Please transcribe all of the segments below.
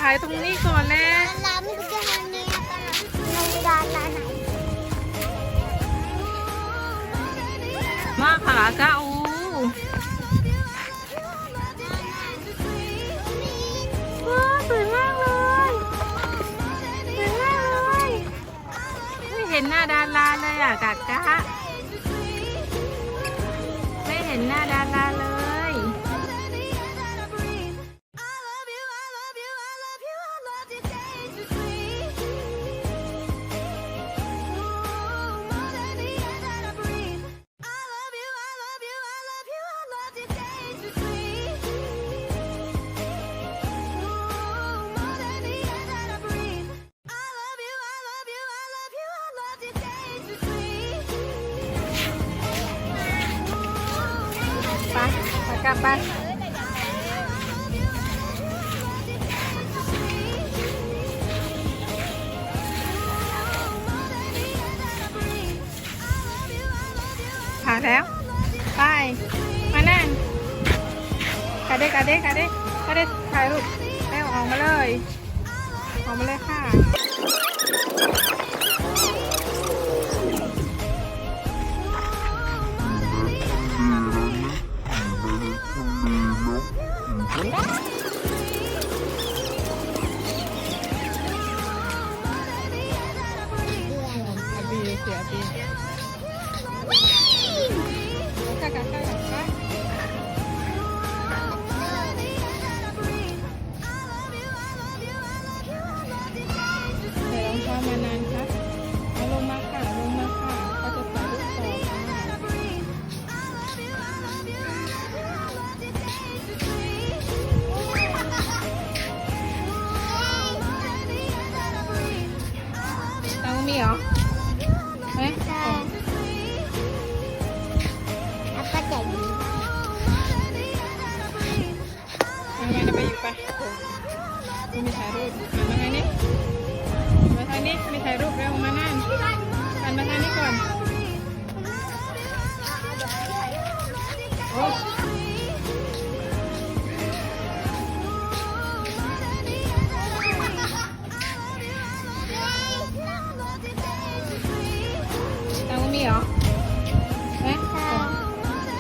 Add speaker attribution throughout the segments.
Speaker 1: ถ่ายตรงนี้ก่อนแน่
Speaker 2: ร้านมันจะทำนี้ในร้านไหน
Speaker 1: มาค่ะเจ้าว้าวสวยมากเลยสวยมากเลยไม่เห็นหน้าดาราเลยอ่ะกากะไม่เห็นหน้าดาราเลยไปกลับไปผ่านแล้วไปมานั่งกระเดกระเดกระเดกระเดถ่ายรูปแล้วออกมาเลยออกมาเลยค่ะเสียปีkakak kakak kakakใส่รองเท้ามานานครับเอาลงมาค่ะลงมาค่ะก็จะถ่ายรูปต่อค่ะตังมีเหรอเฮ้ย
Speaker 2: แล้วก็จะยิ้ม
Speaker 1: มาไปอยู่ไปมีถ่ายรูปมาทางนี้มาทางนี้มีถ่ายรูปเร็วมานั่นหันมาทางนี้ก่อนโอ้ตังมีเหรอ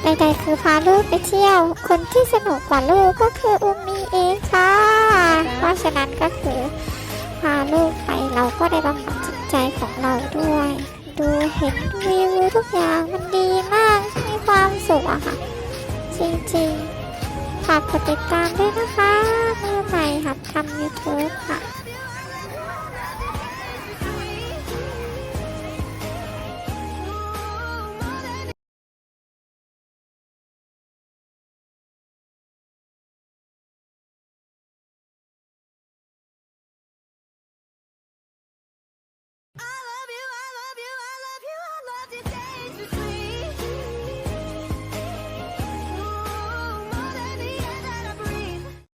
Speaker 2: ใดๆคือพาลูกไปเที่ยวคนที่สนุกกว่าลูกก็คืออุมมีเองค่ะเพราะฉะนั้นก็คือพาลูกไปเราก็ได้บำบัดจิตใจของเราด้วยดูเห็นวิวทุกอย่างมันดีมากมีความสุขอะค่ะจริงๆฝากกดติดตามด้วยนะคะมือใหม่